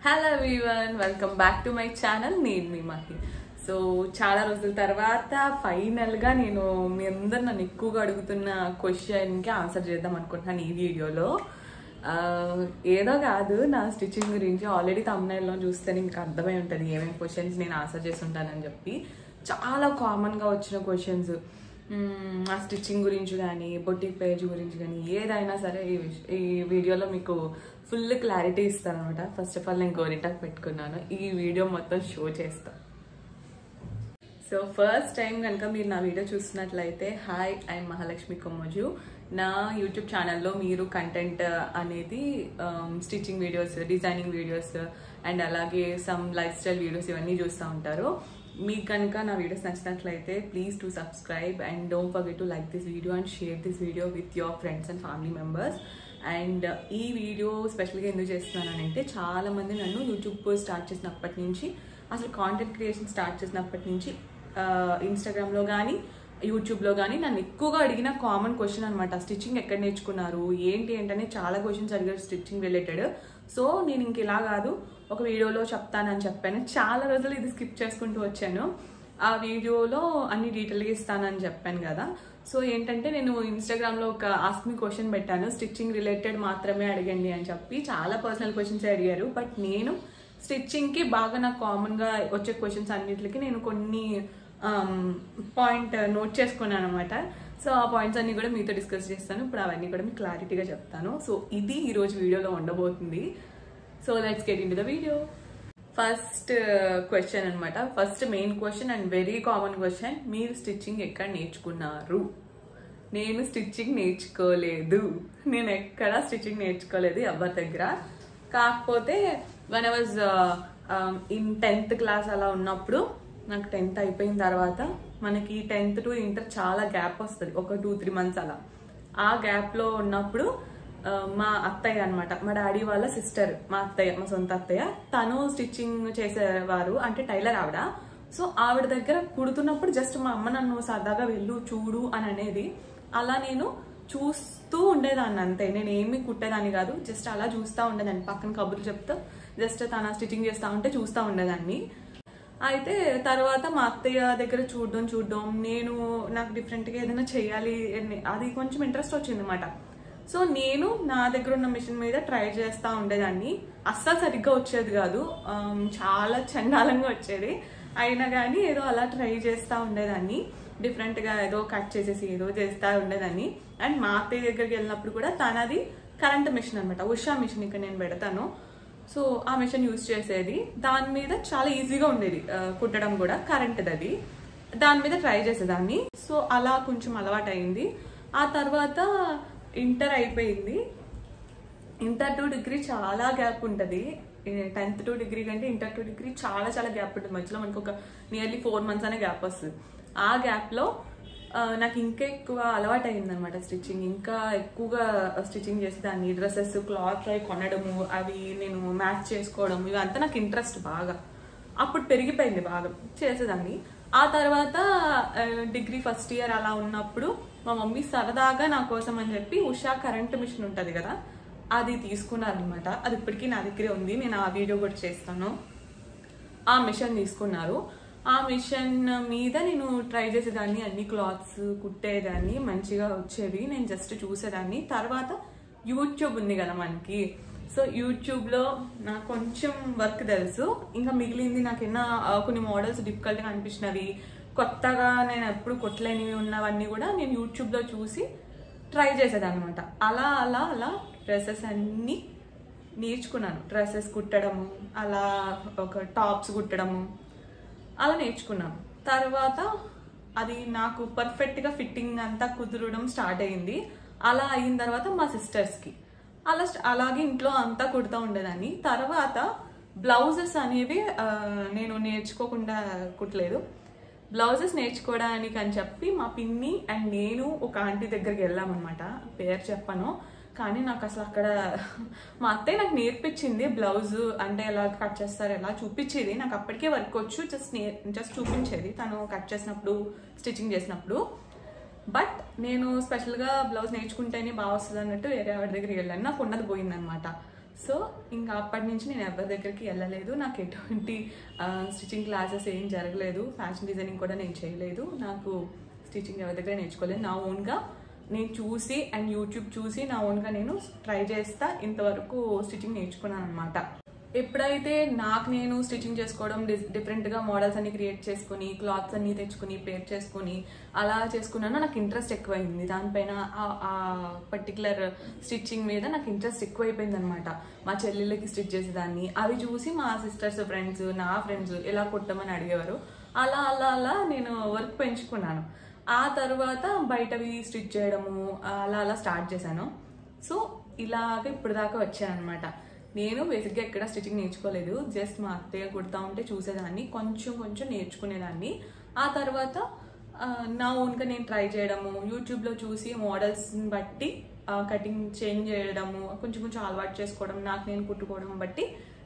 Hello everyone, welcome back to my channel. నేను మీ Mahi. So చాలా రోజుల తర్వాత ఫైనల్గా నేను మీ అందరు నన్ను ఎక్కువగా అడుగుతున్న క్వశ్చన్కి ఆన్సర్ చేద్దాం అనుకుంటున్నాను ఈ వీడియోలో. ఏదో కాదు, నా స్టిచ్చింగ్ గురించి ఆల్రెడీ తమ్నైల్లో చూస్తేనే మీకు అర్థమై ఉంటుంది ఏమేమి క్వశ్చన్స్ నేను ఆన్సర్ చేసి ఉంటానని చెప్పి. చాలా కామన్గా వచ్చిన క్వశ్చన్స్ ఆ స్టిచ్చింగ్ గురించి కానీ బొటిక్ పేజ్ గురించి కానీ ఏదైనా సరే ఈ వీడియోలో మీకు ఫుల్ క్లారిటీ ఇస్తాను అనమాట. ఫస్ట్ ఆఫ్ ఆల్ నేను గోరింటాకు పెట్టుకున్నాను, ఈ వీడియో మొత్తం షో చేస్తాను. సో ఫస్ట్ టైం కనుక మీరు నా వీడియో చూస్తున్నట్లయితే హాయ్, ఐఎమ్ మహాలక్ష్మి కొమ్మోజు. నా యూట్యూబ్ ఛానల్లో మీరు కంటెంట్ అనేది stitching videos, designing videos and అలాగే సమ్ లైఫ్ స్టైల్ వీడియోస్ ఇవన్నీ చూస్తూ ఉంటారు. మీకు కనుక నా వీడియోస్ నచ్చినట్లయితే please to subscribe and don't forget to like this video and share this video with your friends and family members. And ఈ video స్పెషల్గా ఎందుకు చేస్తున్నానంటే చాలామంది నన్ను యూట్యూబ్ స్టార్ట్ చేసినప్పటి నుంచి, అసలు కాంటెంట్ క్రియేషన్ స్టార్ట్ చేసినప్పటి నుంచి ఇన్స్టాగ్రామ్లో కానీ యూట్యూబ్లో కానీ నన్ను ఎక్కువగా అడిగిన కామన్ క్వశ్చన్ అనమాట. స్టిచ్చింగ్ ఎక్కడ నేర్చుకున్నారు, ఏంటి ఏంటనే చాలా క్వశ్చన్స్ అడిగారు స్టిచ్చింగ్ రిలేటెడ్. సో నేను ఇంక ఇలా కాదు, ఒక వీడియోలో చెప్తానని చెప్పాను. చాలా రోజులు ఇది స్కిప్ చేసుకుంటూ వచ్చాను. ఆ వీడియోలో అన్ని డీటెయిల్గా ఇస్తానని చెప్పాను కదా. సో ఏంటంటే నేను ఇన్స్టాగ్రామ్లో ఒక ఆస్క్ మీ క్వశ్చన్ పెట్టాను, స్టిచ్చింగ్ రిలేటెడ్ మాత్రమే అడగండి అని చెప్పి. చాలా పర్సనల్ క్వశ్చన్స్ అడిగారు, బట్ నేను స్టిచ్చింగ్కి బాగా నాకు కామన్గా వచ్చే క్వశ్చన్స్ అన్నిటికి నేను కొన్ని పాయింట్ నోట్ చేసుకున్నాను అనమాట. సో ఆ పాయింట్స్ అన్ని కూడా మీతో డిస్కస్ చేస్తాను. ఇప్పుడు అవన్నీ కూడా మీకు క్లారిటీగా చెప్తాను. సో ఇది ఈరోజు వీడియోలో ఉండబోతుంది. So let's get into the video. First question అనమాట, first main question and very common question, మీరు స్టిచ్చింగ్ ఎక్కడ నేర్చుకున్నారు? నేను స్టిచ్చింగ్ నేర్చుకోలేదు, నేను ఎక్కడ స్టిచ్చింగ్ నేర్చుకోలేదు ఎవరి దగ్గర. కాకపోతే when I was in 10th class అలా ఉన్నప్పుడు, నాకు 10th అయిపోయిన తర్వాత మనకి 10th టు ఇంటర్ చాలా గ్యాప్ వస్తుంది, ఒక 2-3 months అలా. ఆ గ్యాప్లో ఉన్నప్పుడు మా అత్తయ్య అనమాట, మా డాడీ వాళ్ళ సిస్టర్, మా అత్తయ్య, మా సొంత అత్తయ్య, తను స్టిచ్చింగ్ చేసేవారు, అంటే టైలర్ ఆవిడ. సో ఆవిడ దగ్గర కుడుతున్నప్పుడు జస్ట్ మా అమ్మ నన్ను సరదాగా వెళ్ళు చూడు అని అనేది. అలా నేను చూస్తూ ఉండేదాన్ని అంతే, నేను ఏమి కుట్టేదాన్ని కాదు, జస్ట్ అలా చూస్తూ ఉండేదాన్ని. పక్కన కబుర్లు చెప్తూ జస్ట్ తన స్టిచ్చింగ్ చేస్తూ ఉంటే చూస్తూ ఉండేదాన్ని. అయితే తర్వాత మా అత్తయ్య దగ్గర చూడడం నాకు డిఫరెంట్గా ఏదైనా చేయాలి, అది కొంచెం ఇంట్రెస్ట్ వచ్చింది అనమాట. సో నేను నా దగ్గర ఉన్న మిషన్ మీద ట్రై చేస్తూ ఉండేదాన్ని. అస్సలు సరిగ్గా వచ్చేది కాదు, చాలా చండాలంగా వచ్చేది. అయినా కానీ ఏదో అలా ట్రై చేస్తూ ఉండేదాన్ని, డిఫరెంట్గా ఏదో కట్ చేసేసి ఏదో చేస్తూ ఉండేదాన్ని. అండ్ మా అత్తయ్య దగ్గరికి వెళ్ళినప్పుడు కూడా తనది కరెంట్ మిషన్ అనమాట, ఉషా మిషన్, ఇక్కడ నేను పెడతాను. సో ఆ మిషన్ యూజ్ చేసేది, దాని మీద చాలా ఈజీగా ఉండేది కుట్టడం కూడా, కరెంట్ది అది. దాని మీద ట్రై చేసేదాన్ని. సో అలా కొంచెం అలవాటు అయింది. ఆ తర్వాత ఇంటర్ అయిపోయింది. ఇంటర్ టు డిగ్రీ చాలా గ్యాప్ ఉంటుంది. 10th టు డిగ్రీ కంటే ఇంటర్ టు డిగ్రీ చాలా చాలా గ్యాప్ ఉంటుంది. మధ్యలో మనకు ఒక నియర్లీ 4 months అనే గ్యాప్ వస్తుంది. ఆ గ్యాప్లో నాకు ఇంకా ఎక్కువ అలవాటు అయింది అనమాట స్టిచ్చింగ్. ఇంకా ఎక్కువగా స్టిచ్చింగ్ చేసేదాన్ని. డ్రెస్సెస్, క్లాత్ అవి కొనడము, అవి నేను మ్యాచ్ చేసుకోవడం, ఇవంతా నాకు ఇంట్రెస్ట్ బాగా అప్పుడు పెరిగిపోయింది, బాగా చేసేదాన్ని. ఆ తర్వాత డిగ్రీ ఫస్ట్ ఇయర్ అలా ఉన్నప్పుడు మా మమ్మీ సరదాగా నా కోసం అని చెప్పి ఉషా కరెంట్ మిషన్ ఉంటుంది కదా, అది తీసుకున్నారనమాట. అది ఇప్పటికీ నా దగ్గరే ఉంది, నేను ఆ వీడియో కూడా చేస్తాను. ఆ మిషన్ తీసుకున్నారు. ఆ మిషన్ మీద నేను ట్రై చేసేదాన్ని, అన్ని క్లాత్స్ కుట్టేదాన్ని, మంచిగా వచ్చేవి. నేను జస్ట్ చూసేదాన్ని. తర్వాత యూట్యూబ్ ఉంది కదా మనకి, సో యూట్యూబ్లో నాకు కొంచెం వర్క్ తెలుసు. ఇంకా మిగిలింది నాకైనా కొన్ని మోడల్స్ డిఫికల్ట్గా అనిపించినవి, కొత్తగా నేను ఎప్పుడు కుట్టలేనివి ఉన్నవన్నీ కూడా నేను యూట్యూబ్లో చూసి ట్రై చేసేదాన్ని అనమాట. అలా అలా అలా డ్రెస్సెస్ అన్నీ నేర్చుకున్నాను. డ్రెస్సెస్ కుట్టడము, అలా ఒక టాప్స్ కుట్టడము అలా నేర్చుకున్నాను. తర్వాత అది నాకు పర్ఫెక్ట్గా ఫిట్టింగ్ అంతా కుదరడం స్టార్ట్ అయ్యింది. అలా అయిన తర్వాత మా సిస్టర్స్కి అలాగే ఇంట్లో అంతా కుడుతూ ఉండేదాన్ని. తర్వాత బ్లౌజెస్ అనేవి నేను నేర్చుకోకుండా కుట్టలేదు. బ్లౌజెస్ నేర్చుకోవడానికి అని చెప్పి మా పిన్ని అండ్ నేను ఒక ఆంటీ దగ్గరికి వెళ్ళామన్నమాట. పేరు చెప్పను, కానీ నాకు అసలు అక్కడ మా అత్తయ్య నాకు నేర్పించింది. బ్లౌజ్ అంటే ఎలా కట్ చేస్తారు ఎలా చూపించేది. నాకు అప్పటికే వర్క్ వచ్చు, జస్ట్ చూపించేది తను కట్ చేసినప్పుడు, స్టిచ్చింగ్ చేసినప్పుడు. బట్ నేను స్పెషల్గా బ్లౌజ్ నేర్చుకుంటేనే బాగా వస్తుంది అన్నట్టు వేరే వాడి దగ్గరికి వెళ్ళాను. నాకు ఉన్నది పోయిందనమాట. సో ఇంకా అప్పటి నుంచి నేను ఎవరి దగ్గరికి వెళ్ళలేదు. నాకు ఎటువంటి స్టిచ్చింగ్ క్లాసెస్ ఏం జరగలేదు, ఫ్యాషన్ డిజైనింగ్ కూడా నేను చేయలేదు. నాకు స్టిచ్చింగ్ ఎవరి దగ్గర నేర్చుకోలేదు. నా ఓన్గా నేను చూసి అండ్ యూట్యూబ్ చూసి నా ఓన్గా నేను ట్రై చేస్తా ఇంతవరకు స్టిచ్చింగ్ నేర్చుకున్నాను అనమాట. ఎప్పుడైతే నాకు నేను స్టిచ్చింగ్ చేసుకోవడం, డిఫరెంట్గా మోడల్స్ అన్ని క్రియేట్ చేసుకుని, క్లాత్స్ అన్ని తెచ్చుకుని పేర్ చేసుకుని అలా చేసుకున్నాను, నాకు ఇంట్రెస్ట్ ఎక్కువైంది. దానిపైన ఆ పర్టికులర్ స్టిచ్చింగ్ మీద నాకు ఇంట్రెస్ట్ ఎక్కువైపోయింది అనమాట. మా చెల్లెళ్ళకి స్టిచ్ చేసేదాన్ని, అవి చూసి మా సిస్టర్స్ ఫ్రెండ్స్, నా ఫ్రెండ్స్ ఎలా కుట్టమని అడిగేవారు. అలా అలా అలా నేను వర్క్ పెంచుకున్నాను. ఆ తర్వాత బయటవి స్టిచ్ చేయడము అలా అలా స్టార్ట్ చేశాను. సో ఇలాగ ఇప్పుడు దాకా వచ్చాను అనమాట. నేను బేసిక్గా ఎక్కడ స్టిచ్చింగ్ నేర్చుకోలేదు, జస్ట్ మా అత్తయ్య కుడతా ఉంటే చూసేదాన్ని, కొంచెం కొంచెం నేర్చుకునేదాన్ని. ఆ తర్వాత నా ఓన్గా నేను ట్రై చేయడము, యూట్యూబ్లో చూసి మోడల్స్ని బట్టి కటింగ్ చేంజ్ చేయడము, కొంచెం కొంచెం అలవాటు చేసుకోవడం, నాకు నేను కుట్టుకోవడం బట్టి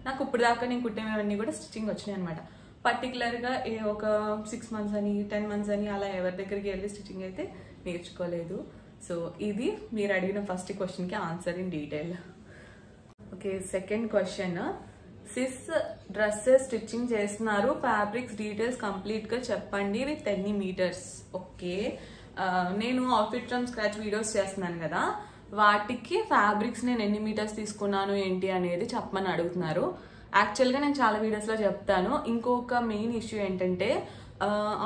నాకు ఇప్పుడు దాకా నేను కుట్టేవన్నీ కూడా స్టిచ్చింగ్ వచ్చినాయి అనమాట. పర్టికులర్గా ఒక 6 months అని 10 months అని అలా ఎవరి దగ్గరికి వెళ్ళి స్టిచ్చింగ్ అయితే నేర్చుకోలేదు. సో ఇది మీరు అడిగిన ఫస్ట్ క్వశ్చన్కి answer in detail. Okay, second question, sis dresses stitching చేస్తున్నారు, ఫ్యాబ్రిక్స్ డీటెయిల్స్ కంప్లీట్గా చెప్పండి విత్ ఎన్ని మీటర్స్. ఓకే, నేను అవుట్ఫిట్ ఫ్రమ్ స్క్రాచ్ వీడియోస్ చేస్తున్నాను కదా, వాటికి ఫ్యాబ్రిక్స్ నేను ఎన్ని మీటర్స్ తీసుకున్నాను ఏంటి అనేది చెప్పమని అడుగుతున్నారు. యాక్చువల్గా నేను చాలా వీడియోస్లో చెప్తాను. ఇంకొక మెయిన్ ఇష్యూ ఏంటంటే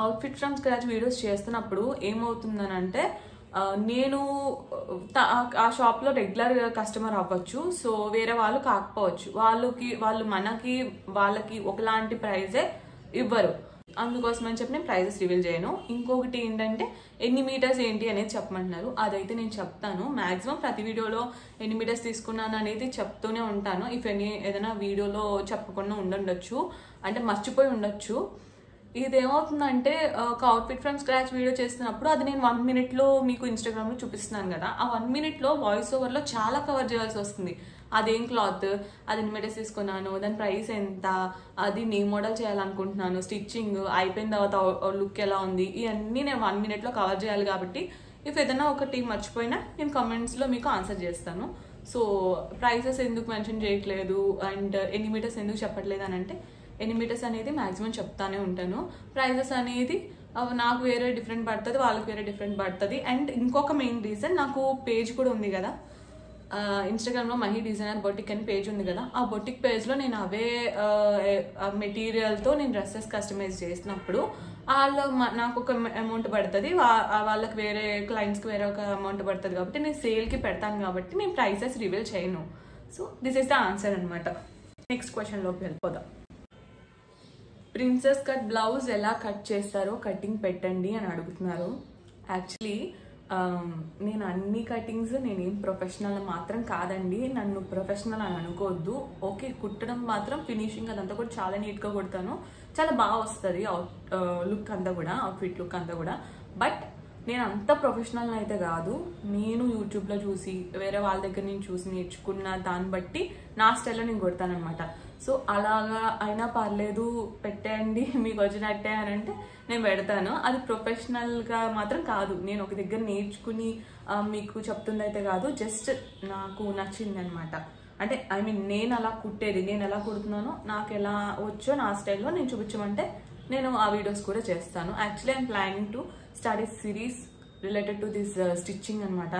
అవుట్ఫిట్ ఫ్రమ్ స్క్రాచ్ వీడియోస్ చేస్తున్నప్పుడు ఏమవుతుందనంటే నేను ఆ షాప్లో రెగ్యులర్ కస్టమర్ అవ్వచ్చు, సో వేరే వాళ్ళు కాకపోవచ్చు, వాళ్ళకి ఒకలాంటి ప్రైజే ఇవ్వరు. అందుకోసం అని చెప్పి నేను ప్రైజెస్ రివీల్ చేయను. ఇంకొకటి ఏంటంటే ఎన్ని మీటర్స్ ఏంటి అనేది చెప్పమంటున్నారు, అదైతే నేను చెప్తాను. మ్యాక్సిమం ప్రతి వీడియోలో ఎన్ని మీటర్స్ తీసుకున్నాను అనేది చెప్తూనే ఉంటాను. ఏదైనా వీడియోలో చెప్పకుండా ఉండొచ్చు, అంటే మర్చిపోయి ఉండొచ్చు. ఇదేమవుతుందంటే ఒక అవుట్ఫిట్ ఫ్రమ్ స్క్రాచ్ వీడియో చేస్తున్నప్పుడు అది నేను 1 minute మీకు ఇన్స్టాగ్రామ్లో చూపిస్తున్నాను కదా, ఆ 1 minute వాయిస్ ఓవర్లో చాలా కవర్ చేయాల్సి వస్తుంది. అదేం క్లాత్, అది ఎన్ని మీటర్స్ తీసుకున్నాను, దాని ప్రైస్ ఎంత, అది నీ మోడల్ చేయాలనుకుంటున్నాను, స్టిచ్చింగ్ అయిపోయిన తర్వాత లుక్ ఎలా ఉంది, ఇవన్నీ నేను 1 minute కవర్ చేయాలి. కాబట్టి ఏదైనా ఒకటి మర్చిపోయినా నేను కమెంట్స్లో మీకు ఆన్సర్ చేస్తాను. సో ప్రైసెస్ ఎందుకు మెన్షన్ చేయట్లేదు అండ్ ఎన్ని మీటర్స్ ఎందుకు చెప్పట్లేదు అని అంటే, ఎన్ని మీటర్స్ అనేది మ్యాక్సిమం చెప్తానే ఉంటాను. ప్రైజెస్ అనేది నాకు వేరే డిఫరెంట్ పడుతుంది, వాళ్ళకి వేరే డిఫరెంట్ పడుతుంది. అండ్ ఇంకొక మెయిన్ రీజన్, నాకు పేజ్ కూడా ఉంది కదా ఇన్స్టాగ్రామ్లో, మహి డిజైనర్ బొటిక్ అని పేజ్ ఉంది కదా, ఆ బొటిక్ పేజ్లో నేను అవే మెటీరియల్తో నేను డ్రెస్సెస్ కస్టమైజ్ చేసినప్పుడు నాకు ఒక అమౌంట్ పడుతుంది, వాళ్ళకి వేరే క్లయింట్స్కి వేరే ఒక అమౌంట్ పడుతుంది. కాబట్టి నేను సేల్కి పెడతాను కాబట్టి నేను ప్రైసెస్ రివీల్ చేయను. So this is the answer అనమాట. నెక్స్ట్ క్వశ్చన్లోకి వెళ్ళిపోదాం. ప్రిన్సెస్ కట్ బ్లౌజ్ ఎలా కట్ చేస్తారో కటింగ్ పెట్టండి అని అడుగుతున్నారు. యాక్చువల్లీ నేను అన్ని కటింగ్స్ నేనేం ప్రొఫెషనల్ మాత్రం కాదండి, నన్ను ప్రొఫెషనల్ అని అనుకోవద్దు. ఓకే, కుట్టడం మాత్రం ఫినిషింగ్ అదంతా కూడా చాలా నీట్గా కుడతాను, చాలా బాగా వస్తుంది లుక్ అంతా కూడా, అవుట్ఫిట్ లుక్ అంతా కూడా. బట్ నేను అంత ప్రొఫెషనల్ అయితే కాదు. నేను యూట్యూబ్లో చూసి వేరే వాళ్ళ దగ్గర నుంచి చూసి నేర్చుకున్న దాన్ని బట్టి నా స్టైల్లో నేను కుడతాను అనమాట. సో అలాగా అయినా పర్లేదు పెట్టేయండి మీకు వచ్చినట్టే అని అంటే నేను పెడతాను. అది ప్రొఫెషనల్గా మాత్రం కాదు, నేను ఒక దగ్గర నేర్చుకుని మీకు చెప్తుంది అయితే కాదు, జస్ట్ నాకు నచ్చింది అనమాట. అంటే నేను అలా కుట్టేది, నేను ఎలా కుడుతున్నానో నాకు ఎలా వచ్చో నా స్టైల్లో నేను చూపించమంటే నేను ఆ వీడియోస్ కూడా చేస్తాను. Actually I'm planning to start A series related to this stitching అనమాట.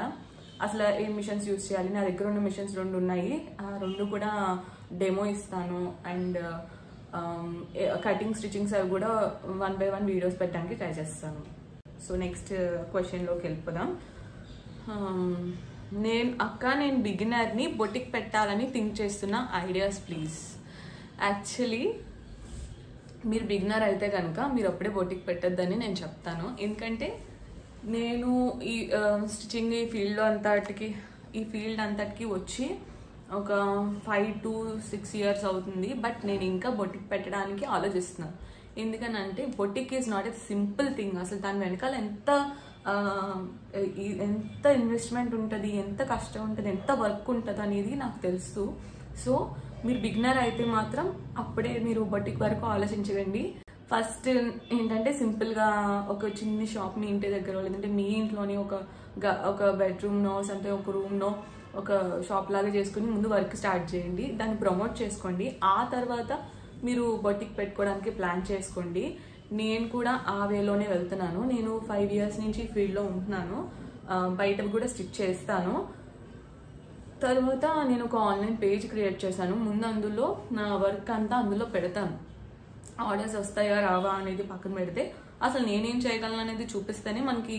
అసలు ఏ మిషన్స్ యూజ్ చేయాలి, నా దగ్గర ఉన్న మిషన్స్ 2 ఉన్నాయి, ఆ 2 కూడా డెమో ఇస్తాను. అండ్ కటింగ్ స్టిచ్చింగ్స్ అవి కూడా 1 by 1 వీడియోస్ పెట్టడానికి ట్రై చేస్తాను. సో నెక్స్ట్ క్వశ్చన్లోకి వెళ్ళిపోదాం. నేను బిగినర్ని, బొటిక్ పెట్టాలని థింక్ చేస్తున్న ఐడియాస్ ప్లీజ్. యాక్చువల్లీ మీరు బిగినర్ అయితే కనుక మీరు అప్పుడే బొటిక్ పెట్టద్దని నేను చెప్తాను. ఎందుకంటే నేను ఈ స్టిచ్చింగ్ ఈ ఫీల్డ్ అంతటికి వచ్చి ఒక 5 to 6 years అవుతుంది. బట్ నేను ఇంకా బొటిక్ పెట్టడానికి ఆలోచిస్తున్నాను. ఎందుకనంటే boutique is not a simple thing. అసలు దాని వెనకాల ఎంత ఇన్వెస్ట్మెంట్ ఉంటుంది, ఎంత కష్టం ఉంటుంది, ఎంత వర్క్ ఉంటుంది అనేది నాకు తెలుసు. సో మీరు బిగినర్ అయితే మాత్రం అప్పుడే మీరు బొటిక్ వరకు ఆలోచించకండి. ఫస్ట్ ఏంటంటే సింపుల్గా ఒక చిన్న షాప్ మీ ఇంటి దగ్గర, లేదంటే మీ ఇంట్లోనే ఒక బెడ్రూమ్నో అంటే ఒక రూమ్నో ఒక షాప్ లాగా చేసుకుని ముందు వర్క్ స్టార్ట్ చేయండి, దాన్ని ప్రమోట్ చేసుకోండి. ఆ తర్వాత మీరు బొటిక్ పెట్టుకోవడానికి ప్లాన్ చేసుకోండి. నేను కూడా ఆ వేలోనే వెళ్తున్నాను. నేను 5 years నుంచి ఫీల్డ్లో ఉంటున్నాను. బయట కూడా స్టిచ్ చేస్తాను. తర్వాత నేను ఒక ఆన్లైన్ పేజ్ క్రియేట్ చేశాను. ముందు అందులో నా వర్క్ అంతా అందులో పెడతాను. ఆర్డర్స్ వస్తాయా రావా అనేది పక్కన పెడితే అసలు నేనేం చేయగలను అనేది చూపిస్తేనే మనకి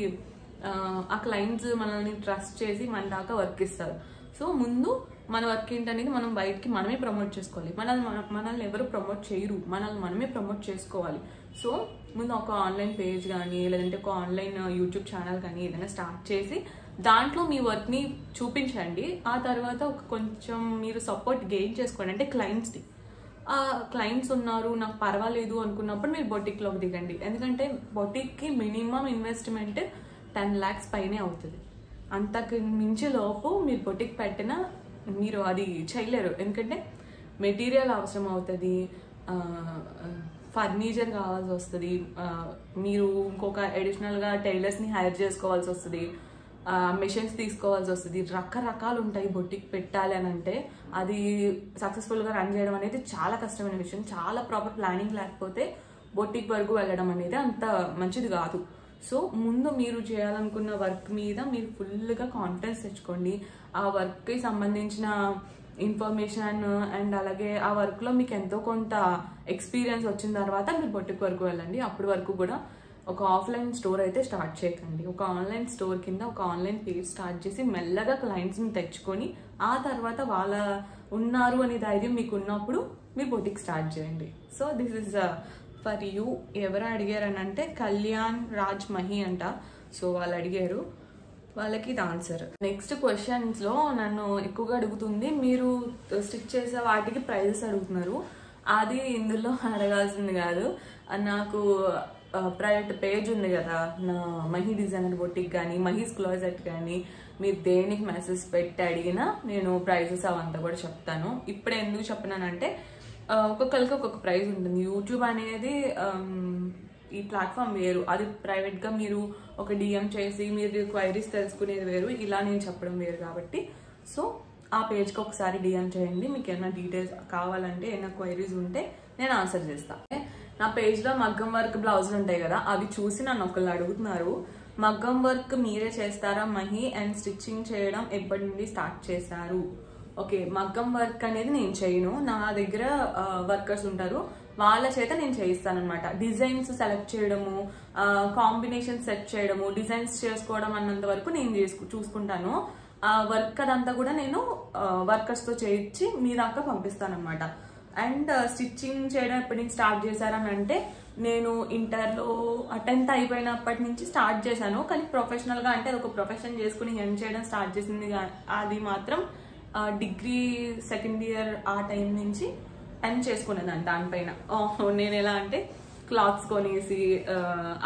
ఆ క్లయింట్స్ మనల్ని ట్రస్ట్ చేసి మన దాకా వర్క్ ఇస్తారు. సో ముందు మన వర్క్ ఏంటనేది మనం బయటికి మనమే ప్రమోట్ చేసుకోవాలి. మనల్ని ఎవరు ప్రమోట్ చేయరు, మనల్ని మనమే ప్రమోట్ చేసుకోవాలి. సో ముందు ఒక ఆన్లైన్ పేజ్ కానీ లేదంటే ఒక ఆన్లైన్ యూట్యూబ్ ఛానల్ కానీ ఏదైనా స్టార్ట్ చేసి దాంట్లో మీ వర్క్ని చూపించండి. ఆ తర్వాత ఒక కొంచెం మీరు సపోర్ట్ గెయిన్ చేసుకోండి, అంటే క్లయింట్స్ని. క్లయింట్స్ ఉన్నారు నాకు పర్వాలేదు అనుకున్నప్పుడు మీరు బొటిక్లోకి దిగండి. ఎందుకంటే బొటిక్కి మినిమం ఇన్వెస్ట్మెంట్ 10 lakhs పైనే అవుతుంది. అంతకు మించి లోపు మీరు బొటిక్ పెట్టినా మీరు అది చేయలేరు. ఎందుకంటే మెటీరియల్ అవసరం అవుతుంది, ఫర్నిచర్ కావాల్సి వస్తుంది, మీరు ఇంకొక అడిషనల్గా టైలర్స్ని హైర్ చేసుకోవాల్సి వస్తుంది, మెషిన్స్ తీసుకోవాల్సి వస్తుంది. రకరకాలు ఉంటాయి బొటిక్ పెట్టాలి అని అంటే. అది సక్సెస్ఫుల్గా రన్ చేయడం అనేది చాలా కష్టమైన విషయం. చాలా ప్రాపర్ ప్లానింగ్ లేకపోతే బొటిక్ వరకు వెళ్ళడం అనేది అంత మంచిది కాదు. సో ముందు మీరు చేయాలనుకున్న వర్క్ మీద మీరు ఫుల్గా కాన్ఫిడెన్స్ తెచ్చుకోండి. ఆ వర్క్కి సంబంధించిన ఇన్ఫర్మేషన్ అండ్ అలాగే ఆ వర్క్లో మీకు ఎంతో కొంత ఎక్స్పీరియన్స్ వచ్చిన తర్వాత మీరు బొటిక్ వరకు వెళ్ళండి. అప్పటి వరకు కూడా ఒక ఆఫ్లైన్ స్టోర్ అయితే స్టార్ట్ చేయకండి. ఒక ఆన్లైన్ స్టోర్ కింద ఒక ఆన్లైన్ పేజ్ స్టార్ట్ చేసి మెల్లగా క్లయింట్స్ని తెచ్చుకొని ఆ తర్వాత వాళ్ళ ఉన్నారు అనే ధైర్యం మీకు ఉన్నప్పుడు మీరు బొటిక్ స్టార్ట్ చేయండి. So this is for you. ఎవరు అడిగారు అని అంటే కళ్యాణ్ రాజ్ మహి అంట. సో వాళ్ళు అడిగారు, వాళ్ళకి ఇది ఆన్సర్. నెక్స్ట్ క్వశ్చన్స్లో నన్ను ఎక్కువగా అడుగుతుంది, మీరు స్టిచ్ చేసే వాటికి ప్రైజెస్ అడుగుతున్నారు. అది ఇందులో అడగాల్సింది కాదు. నాకు ప్రైవేట్ పేజ్ ఉంది కదా, నా మహి డిజైనర్ బొటిక్ కానీ మహీస్ క్లోజెట్ కానీ, మీరు దేనికి మెసేజ్ పెట్టి అడిగినా నేను ప్రైజెస్ అవంతా కూడా చెప్తాను. ఇప్పుడే ఎందుకు చెప్పినానంటే ఒక్కొక్కరికి ఒక్కొక్క ప్రైజ్ ఉంటుంది. యూట్యూబ్ అనేది ఈ ప్లాట్ఫామ్ వేరు, అది ప్రైవేట్గా మీరు ఒక డిఎం చేసి మీరు క్వైరీస్ తెలుసుకునేది వేరు, ఇలా నేను చెప్పడం వేరు. కాబట్టి సో ఆ పేజ్కి ఒకసారి డిఎం చేయండి. మీకు ఏమైనా డీటెయిల్స్ కావాలంటే ఏమైనా క్వైరీస్ ఉంటే నేను ఆన్సర్ చేస్తాను. నా పేజ్లో మగ్గం వర్క్ బ్లౌజులు ఉంటాయి కదా, అవి చూసి నన్ను ఒకళ్ళు అడుగుతున్నారు, మగ్గం వర్క్ మీరే చేస్తారా మహి, అండ్ స్టిచ్చింగ్ చేయడం ఎప్పటి నుండి స్టార్ట్ చేశారు? ఓకే, మగ్గం వర్క్ అనేది నేను చేయను. నా దగ్గర వర్కర్స్ ఉంటారు, వాళ్ళ చేత నేను చేయిస్తాను అనమాట. డిజైన్స్ సెలెక్ట్ చేయడము, కాంబినేషన్ సెట్ చేయడము, డిజైన్స్ చేసుకోవడం అన్నంత వరకు నేను చూసుకుంటాను. వర్క్ అదంతా కూడా నేను వర్కర్స్తో చేయించి మీ దాకా పంపిస్తాను అనమాట. అండ్ స్టిచ్చింగ్ చేయడం ఎప్పటి నుంచి స్టార్ట్ చేశారని అంటే నేను ఇంటర్లో 10th అయిపోయినప్పటి నుంచి స్టార్ట్ చేశాను. కానీ ప్రొఫెషనల్గా అంటే ఒక ప్రొఫెషన్ చేసుకుని ఎర్న్ చేయడం స్టార్ట్ చేసింది అది మాత్రం డిగ్రీ 2nd year ఆ టైం నుంచి ఎర్న్ చేసుకునేదాన్ని దానిపైన. నేను ఎలా అంటే క్లాత్స్ కొనేసి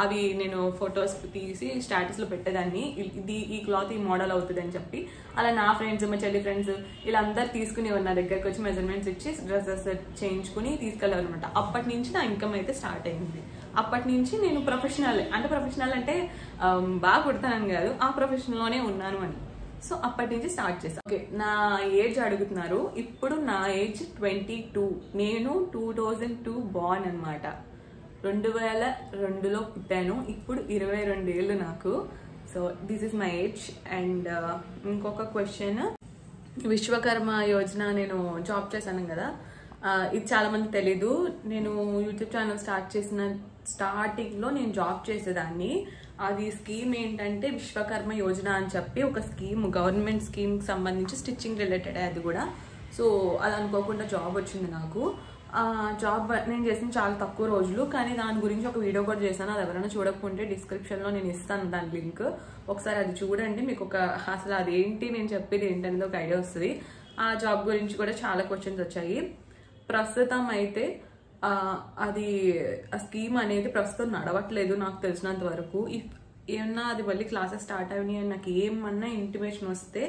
అవి నేను ఫొటోస్ తీసి స్టాటస్లో పెట్టేదాన్ని, ఇది ఈ క్లాత్ ఈ మోడల్ అవుతుంది అని చెప్పి. అలా నా ఫ్రెండ్స్, మా చెల్లి ఫ్రెండ్స్ వీళ్ళందరూ తీసుకునేవారు, నా దగ్గరకు వచ్చి మెజర్మెంట్స్ ఇచ్చి డ్రెస్సెస్ చేయించుకుని తీసుకెళ్ళారు అనమాట. అప్పటి నుంచి నా ఇన్కమ్ అయితే స్టార్ట్ అయింది. అప్పటి నుంచి నేను ప్రొఫెషనల్ అంటే బాగా కుడతానని కాదు, ఆ ప్రొఫెషన్లోనే ఉన్నాను అని. సో అప్పటి నుంచి స్టార్ట్ చేశాను. ఓకే, నా ఏజ్ అడుగుతున్నారు. ఇప్పుడు నా ఏజ్ 22. నేను 2002 బార్న్ అనమాట. 2002లో పుట్టాను. ఇప్పుడు 22 ఏళ్ళు నాకు. So this is my age. And ఇంకొక క్వశ్చన్, విశ్వకర్మ యోజన నేను జాబ్ చేశాను కదా, ఇది చాలా మంది తెలీదు. నేను యూట్యూబ్ ఛానల్ స్టార్ట్ చేసిన స్టార్టింగ్లో నేను జాబ్ చేసేదాన్ని. అది స్కీమ్ ఏంటంటే విశ్వకర్మ యోజన అని చెప్పి ఒక స్కీమ్, గవర్నమెంట్ స్కీమ్కి సంబంధించి స్టిచ్చింగ్ రిలేటెడ్ అది కూడా. సో అది అనుకోకుండా జాబ్ వచ్చింది నాకు. జాబ్ నేను చేసిన చాలా తక్కువ రోజులు, కానీ దాని గురించి ఒక వీడియో కూడా చేశాను. అది ఎవరైనా చూడకపోతే డిస్క్రిప్షన్లో నేను ఇస్తాను దాని లింక్, ఒకసారి అది చూడండి. మీకు ఒక అసలు అదేంటి నేను చెప్పేది ఏంటనేది ఒక ఐడియా వస్తుంది. ఆ జాబ్ గురించి కూడా చాలా క్వశ్చన్స్ వచ్చాయి. ప్రస్తుతం అయితే అది ఆ స్కీమ్ అనేది ప్రస్తుతం నడవట్లేదు నాకు తెలిసినంత వరకు. ఏమన్నా అది మళ్ళీ క్లాసెస్ స్టార్ట్ అయినాయి అని నాకు ఏమన్నా ఇంటిమేషన్ వస్తే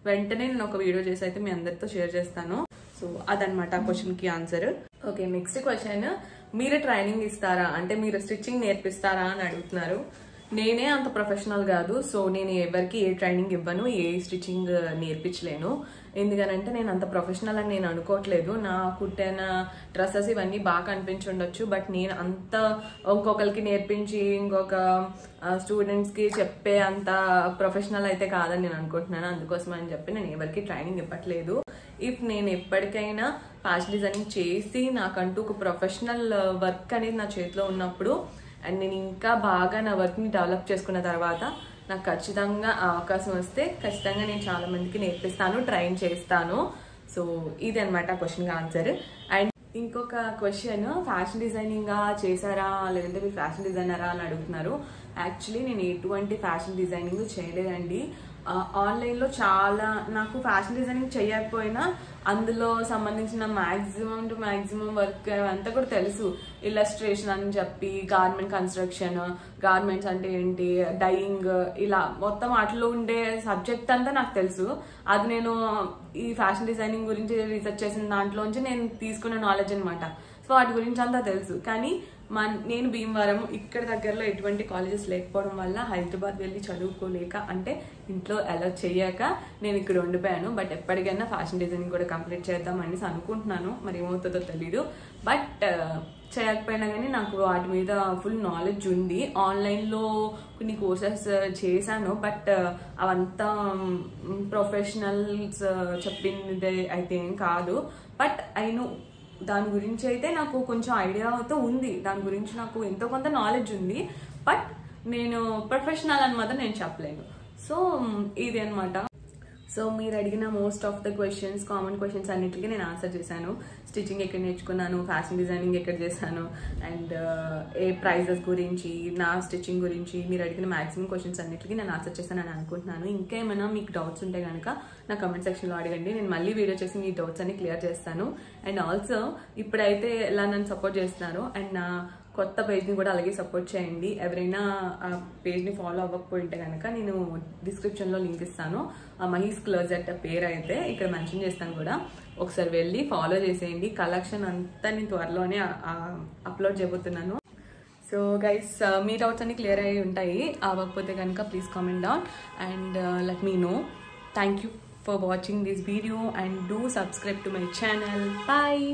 వెంటనే నేను ఒక వీడియో చేసి అయితే మీ అందరితో షేర్ చేస్తాను. సో అదనమాట ఆ క్వశ్చన్కి ఆన్సర్. ఓకే, నెక్స్ట్ క్వశ్చన్, మీరే ట్రైనింగ్ ఇస్తారా, అంటే మీరు స్టిచ్చింగ్ నేర్పిస్తారా అని అడుగుతున్నారు. నేనే అంత ప్రొఫెషనల్ కాదు. సో నేను ఎవరికి ఏ ట్రైనింగ్ ఇవ్వను, ఏ స్టిచ్చింగ్ నేర్పించలేను. ఎందుకనంటే నేను అంత ప్రొఫెషనల్ అని నేను అనుకోవట్లేదు. నా కుట్టిన డ్రెస్సెస్ ఇవన్నీ బాగా కనిపించి ఉండొచ్చు, బట్ నేను అంత ఇంకొకరికి నేర్పించి ఇంకొక స్టూడెంట్స్కి చెప్పే అంత ప్రొఫెషనల్ అయితే కాదని నేను అనుకుంటున్నాను. అందుకోసం అని చెప్పి నేను ఎవరికి ట్రైనింగ్ ఇవ్వట్లేదు. ఇఫ్ నేను ఎప్పటికైనా ఫ్యాషన్ డిజైనింగ్ చేసి నాకంటూ ఒక ప్రొఫెషనల్ వర్క్ అనేది నా చేతిలో ఉన్నప్పుడు అండ్ నేను ఇంకా బాగా నా వర్క్ని డెవలప్ చేసుకున్న తర్వాత నాకు ఖచ్చితంగా అవకాశం వస్తే ఖచ్చితంగా నేను చాలా మందికి నేర్పిస్తాను, ట్రైన్ చేస్తాను. సో ఇది అనమాట క్వశ్చన్కి ఆన్సర్. అండ్ ఇంకొక క్వశ్చన్, ఫ్యాషన్ డిజైనింగ్గా చేశారా లేదంటే మీరు ఫ్యాషన్ డిజైనరా అని అడుగుతున్నారు. యాక్చువల్లీ నేను ఎటువంటి ఫ్యాషన్ డిజైనింగ్ చేయలేదండి. ఆన్లైన్లో చాలా నాకు ఫ్యాషన్ డిజైనింగ్ చేయకపోయినా అందులో సంబంధించిన మ్యాక్సిమం వర్క్ అంతా కూడా తెలుసు. ఇల్లస్ట్రేషన్ అని చెప్పి, గార్మెంట్ కన్స్ట్రక్షన్, గార్మెంట్స్ అంటే ఏంటి, డైయింగ్, ఇలా మొత్తం వాటిలో ఉండే సబ్జెక్ట్ అంతా నాకు తెలుసు. అది నేను ఈ ఫ్యాషన్ డిజైనింగ్ గురించి రీసెర్చ్ చేసిన దాంట్లోంచి నేను తీసుకున్న నాలెడ్జ్ అనమాట. సో వాటి గురించి అంతా తెలుసు. కానీ నేను భీమవరం ఇక్కడ దగ్గరలో ఎటువంటి కాలేజెస్ లేకపోవడం వల్ల హైదరాబాద్ వెళ్ళి చదువుకోలేక, అంటే ఇంట్లో అలౌ చేయక నేను ఇక్కడ ఉండిపోయాను. బట్ ఎప్పటికైనా ఫ్యాషన్ డిజైనింగ్ కూడా కంప్లీట్ చేద్దాం అనేసి అనుకుంటున్నాను. మరి ఏమవుతుందో తెలీదు. బట్ చేయకపోయినా కానీ నాకు వాటి మీద ఫుల్ నాలెడ్జ్ ఉంది. ఆన్లైన్లో కొన్ని కోర్సెస్ చేశాను, బట్ అవంతా ప్రొఫెషనల్స్ చెప్పింది అయితే ఏం కాదు. బట్ దాని గురించి అయితే నాకు కొంచెం ఐడియా అయితే ఉంది. దాని గురించి నాకు ఎంతో కొంత నాలెడ్జ్ ఉంది. బట్ నేను ప్రొఫెషనల్ అని మాత్రం నేను చెప్పలేను. సో ఇది అనమాట. సో మీరు అడిగిన most of the questions, common questions అన్నిటికీ నేను ఆన్సర్ చేశాను. స్టిచ్చింగ్ ఎక్కడ నేర్చుకున్నాను, ఫ్యాషన్ డిజైనింగ్ ఎక్కడ చేశాను, అండ్ ఏ ప్రైజెస్ గురించి, నా స్టిచ్చింగ్ గురించి మీరు అడిగిన మ్యాక్సిమం క్వశ్చన్స్ అన్నిటికీ నేను ఆన్సర్ చేశానని అనుకుంటున్నాను. ఇంకా ఏమైనా మీకు డౌట్స్ ఉంటే కనుక నా కమెంట్ సెక్షన్లో అడగండి. నేను మళ్ళీ వీడియో చేసి మీ డౌట్స్ అన్ని క్లియర్ చేస్తాను. అండ్ ఆల్సో ఇప్పుడైతే ఎలా నన్ను సపోర్ట్ చేస్తున్నారు అండ్ నా కొత్త పేజ్ని కూడా అలాగే సపోర్ట్ చేయండి. ఎవరైనా ఆ పేజ్ని ఫాలో అవ్వకపోయింటే కనుక నేను డిస్క్రిప్షన్లో లింక్ ఇస్తాను. మహీస్ క్లోజెట్ పేరు అయితే ఇక్కడ మెన్షన్ చేస్తాను కూడా, ఒకసారి వెళ్ళి ఫాలో చేసేయండి. కలెక్షన్ అంతా నేను త్వరలోనే అప్లోడ్ చేయబోతున్నాను. సో గైస్ మీ డౌట్స్ అన్ని క్లియర్ అయ్యి ఉంటాయి. అవ్వకపోతే కనుక please comment down and let me know. Thank you for watching this video and do subscribe to my channel. Bye.